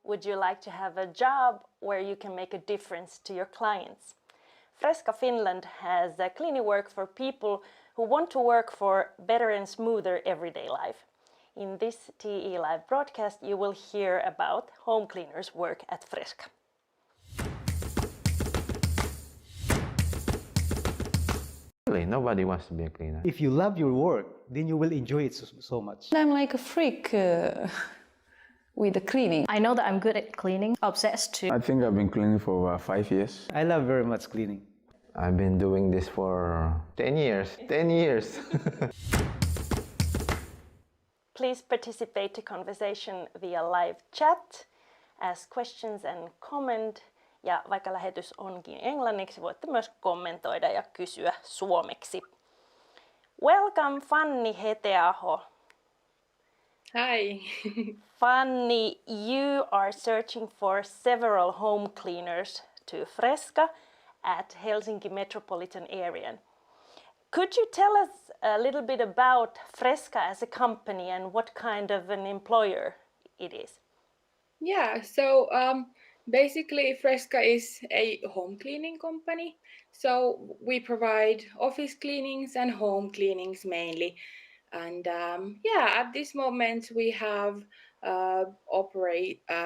would you like to have a job where you can make a difference to your clients? Freska Finland has cleaning work for people who want to work for better and smoother everyday life. In this TE-live broadcast, you will hear about home cleaners' work at Freska. Really, nobody wants to be a cleaner. If you love your work, then you will enjoy it so much. I'm like a freak with the cleaning. I know that I'm good at cleaning, obsessed too. I think I've been cleaning for about 5 years. I love very much cleaning. I've been doing this for 10 years. 10 years! Please participate to conversation via live chat, ask questions and comment. Ja vaikka lähetys onkin englanniksi, voitte myös kommentoida ja kysyä suomeksi. Welcome Fanni Heteaho. Hi. Fanni, you are searching for several home cleaners to Freska at Helsinki Metropolitan area. Could you tell us a little bit about Freska as a company and what kind of an employer it is? Yeah, so basically Freska is a home cleaning company. So we provide office cleanings and home cleanings mainly. And at this moment we have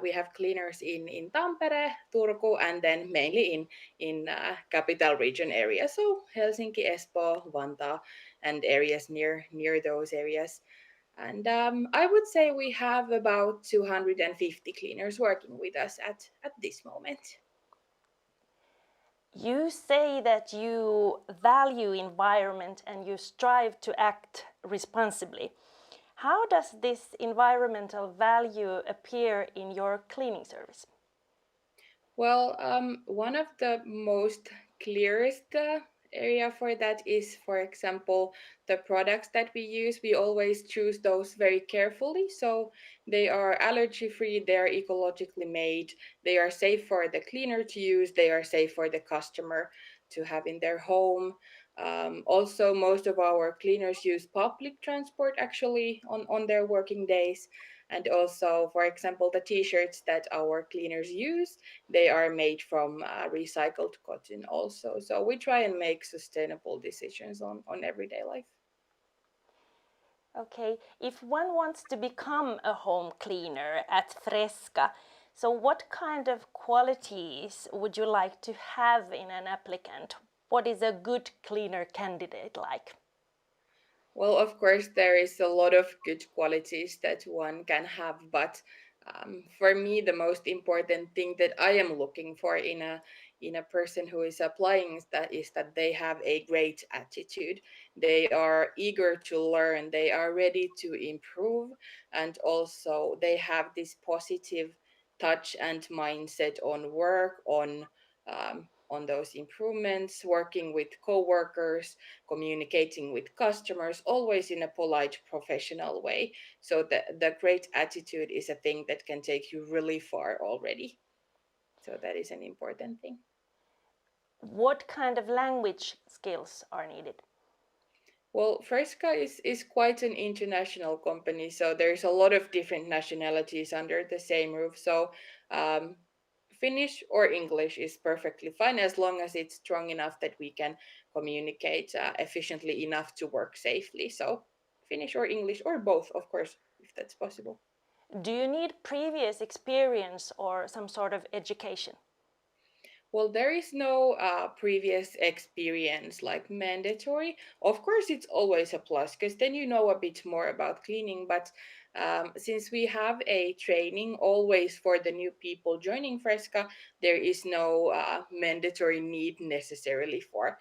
we have cleaners in Tampere, Turku, and then mainly in capital region areas, so Helsinki, Espoo, Vantaa, and areas near those areas. And I would say we have about 250 cleaners working with us at this moment. You say that you value environment and you strive to act responsibly. How does this environmental value appear in your cleaning service? Well, one of the most clearest area for that is, for example, the products that we use. We always choose those very carefully. So they are allergy free, they are ecologically made, they are safe for the cleaner to use, they are safe for the customer to have in their home. Also, most of our cleaners use public transport actually on their working days. And also, for example, the t-shirts that our cleaners use, they are made from recycled cotton also. So we try and make sustainable decisions on everyday life. Okay, if one wants to become a home cleaner at Freska, so what kind of qualities would you like to have in an applicant? What is a good cleaner candidate like? Well, of course, there is a lot of good qualities that one can have, but for me, the most important thing that I am looking for in a person who is applying is that they have a great attitude. They are eager to learn, they are ready to improve, and also they have this positive touch and mindset on work, on those improvements, working with co-workers, communicating with customers, always in a polite, professional way. So the great attitude is a thing that can take you really far already. So that is an important thing. What kind of language skills are needed? Well, Freska is quite an international company, so there's a lot of different nationalities under the same roof. So Finnish or English is perfectly fine as long as it's strong enough that we can communicate efficiently enough to work safely. So Finnish or English or both, of course, if that's possible. Do you need previous experience or some sort of education? Well, there is no previous experience like mandatory. Of course, it's always a plus because then you know a bit more about cleaning. But since we have a training always for the new people joining Freska, there is no mandatory need necessarily for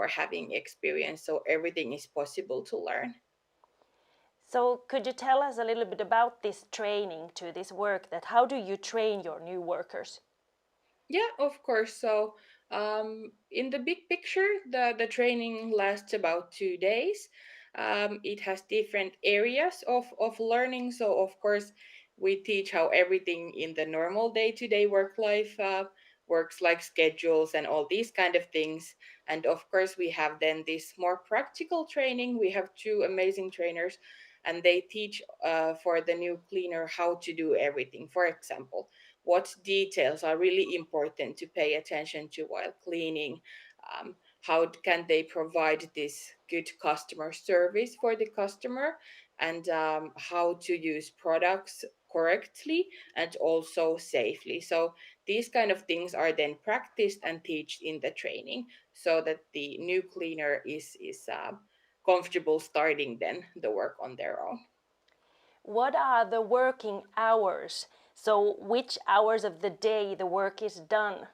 having experience. So everything is possible to learn. So could you tell us a little bit about this training to this work? That how do you train your new workers? Yeah, of course. So in the big picture, the training lasts about 2 days. It has different areas of learning. So of course, we teach how everything in the normal day-to-day work life works, like schedules and all these kind of things. And of course, we have then this more practical training. We have 2 amazing trainers, and they teach for the new cleaner how to do everything. For example, what details are really important to pay attention to while cleaning. How can they provide this good customer service for the customer, and how to use products correctly and also safely. So these kind of things are then practiced and taught in the training, so that the new cleaner is comfortable starting then the work on their own. What are the working hours? So which hours of the day the work is done?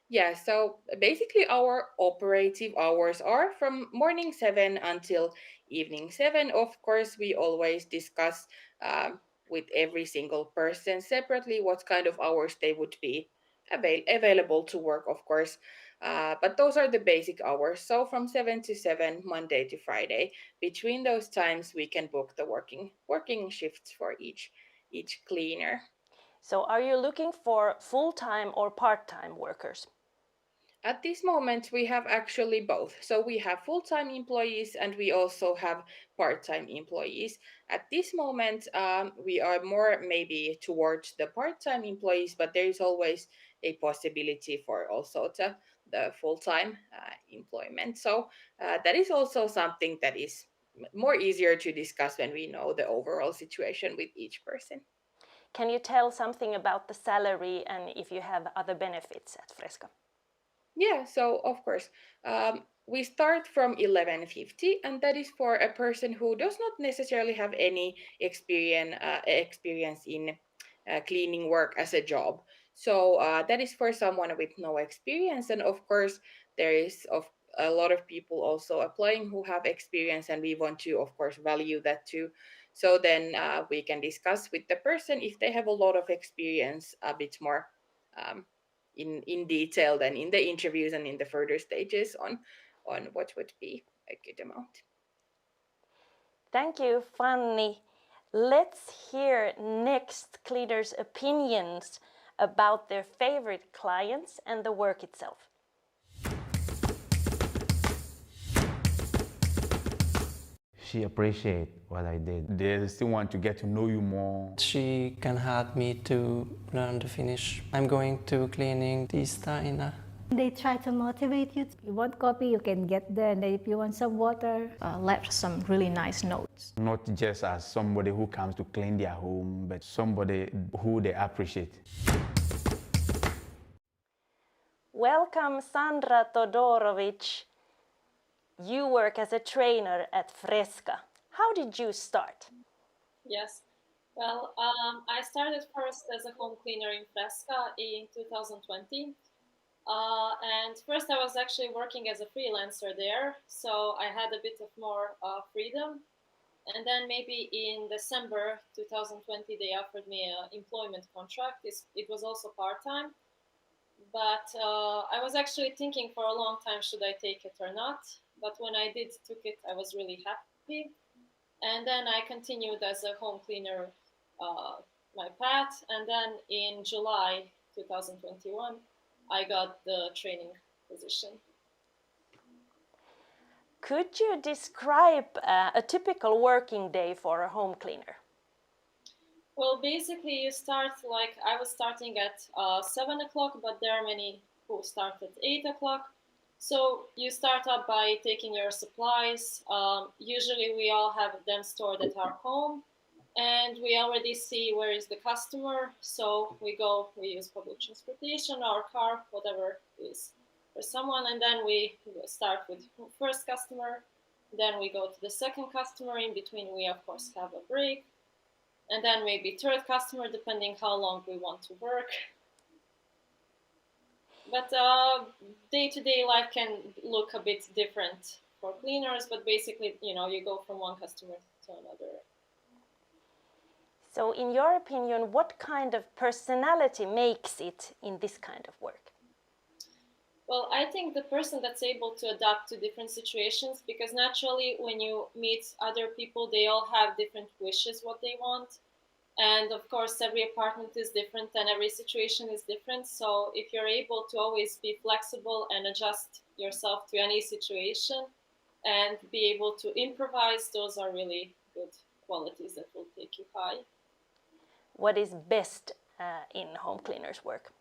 Yeah, so basically our operative hours are from morning 7 until evening 7. Of course, we always discuss with every single person separately what kind of hours they would be available to work, of course. But those are the basic hours. So from 7 to 7, Monday to Friday. Between those times, we can book the working shifts for each cleaner. So are you looking for full-time or part-time workers? At this moment, we have actually both. So we have full-time employees and we also have part-time employees. At this moment, we are more maybe towards the part-time employees, but there is always a possibility for also the full-time employment. So that is also something that is more easier to discuss when we know the overall situation with each person. Can you tell something about the salary and if you have other benefits at Freska? Yeah, so of course, we start from 11.50, and that is for a person who does not necessarily have any experience in cleaning work as a job. So that is for someone with no experience, and of course, there is a lot of people also applying who have experience, and we want to, of course, value that too. So then we can discuss with the person if they have a lot of experience a bit more. In detail than in the interviews and in the further stages on what would be a good amount. Thank you, Fanni. Let's hear next cleaners' opinions about their favorite clients and the work itself. She appreciates what I did. They still want to get to know you more. She can help me to learn the Finnish. I'm going to cleaning tiistaina. They try to motivate you. If you want coffee, you can get there. And if you want some water, Left some really nice notes. Not just as somebody who comes to clean their home, but somebody who they appreciate. Welcome, Sandra Todorovic. You work as a trainer at Freska. How did you start? Yes, well, I started first as a home cleaner in Freska in 2020. And first I was actually working as a freelancer there, so I had a bit of more freedom. And then maybe in December 2020, they offered me an employment contract. It was also part-time. But I was actually thinking for a long time, should I take it or not? But when I took it, I was really happy. And then I continued as a home cleaner my path. And then in July 2021, I got the training position. Could you describe a typical working day for a home cleaner? Well, basically you start I was starting at 7 o'clock, but there are many who start at 8 o'clock. So you start up by taking your supplies. Usually we all have them stored at our home, and we already see where is the customer. So we use public transportation or car, whatever is for someone, and then we start with first customer. Then we go to the second customer. In between, we of course have a break. And then maybe third customer, depending how long we want to work. But day-to-day life can look a bit different for cleaners, but basically, you go from one customer to another. So in your opinion, what kind of personality makes it in this kind of work? Well, I think the person that's able to adapt to different situations, because naturally when you meet other people, they all have different wishes, what they want. And of course, every apartment is different and every situation is different. So if you're able to always be flexible and adjust yourself to any situation and be able to improvise, those are really good qualities that will take you high. What is best in home cleaners' work?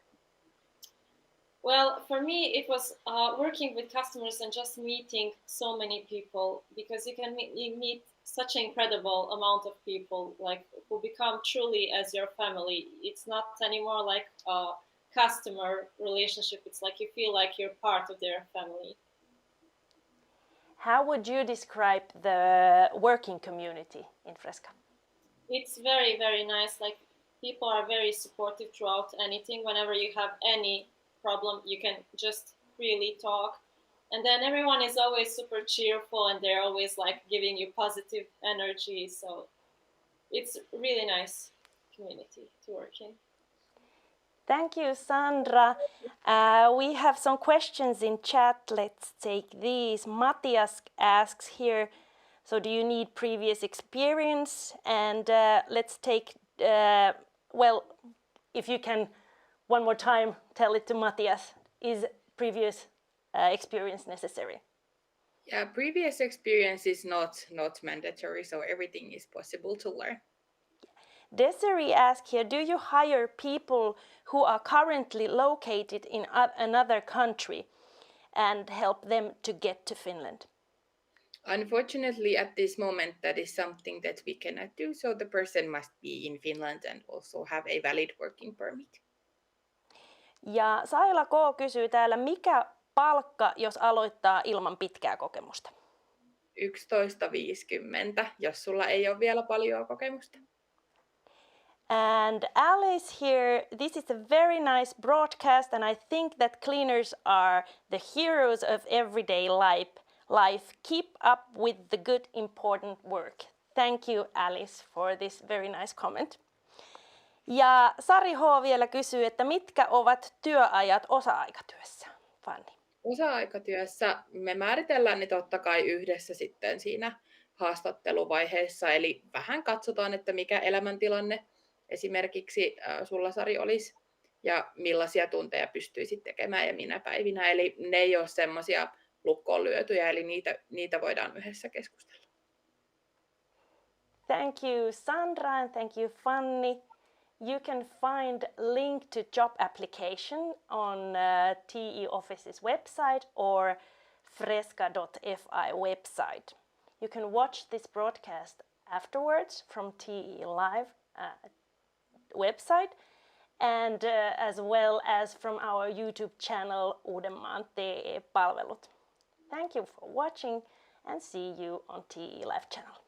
Well, for me, it was working with customers and just meeting so many people, because you can meet such an incredible amount of people, like who become truly as your family. It's not anymore like a customer relationship. It's like you feel like you're part of their family. How would you describe the working community in Freska? It's very, very nice. Like, people are very supportive throughout anything. Whenever you have any problem, you can just freely talk. And then everyone is always super cheerful, and they're always like giving you positive energy. So it's really nice community to work in. Thank you, Sandra. We have some questions in chat. Let's take these. Matthias asks here, so do you need previous experience? And let's take, well, if you can one more time tell it to Matthias, is previous experience necessary? Yeah, previous experience is not mandatory, so everything is possible to learn. Desiree asks here, do you hire people who are currently located in another country and help them to get to Finland? Unfortunately, at this moment, that is something that we cannot do, so the person must be in Finland and also have a valid working permit. Ja Saila K. kysyy täällä, mikä palkka, jos aloittaa ilman pitkää kokemusta? 11,50, jos sulla ei ole vielä paljon kokemusta. And Alice here, this is a very nice broadcast, and I think that cleaners are the heroes of everyday life. Keep up with the good, important work. Thank you, Alice, for this very nice comment. Ja Sari H. vielä kysyy, että mitkä ovat työajat osa-aikatyössä, Fanni? Osa-aikatyössä me määritellään ne totta kai yhdessä sitten siinä haastatteluvaiheessa, eli vähän katsotaan, että mikä elämäntilanne esimerkiksi sulla, Sari, olisi ja millaisia tunteja pystyisit tekemään ja minä päivinä. Eli ne ei ole semmoisia lukkoon lyötyjä, eli niitä voidaan yhdessä keskustella. Thank you, Sandra, and thank you, Fanni. You can find link to job application on TE Office's website or Freska.fi website. You can watch this broadcast afterwards from TE Live website, and as well as from our YouTube channel Uudenmaan TE-palvelut. Thank you for watching, and see you on TE Live channel.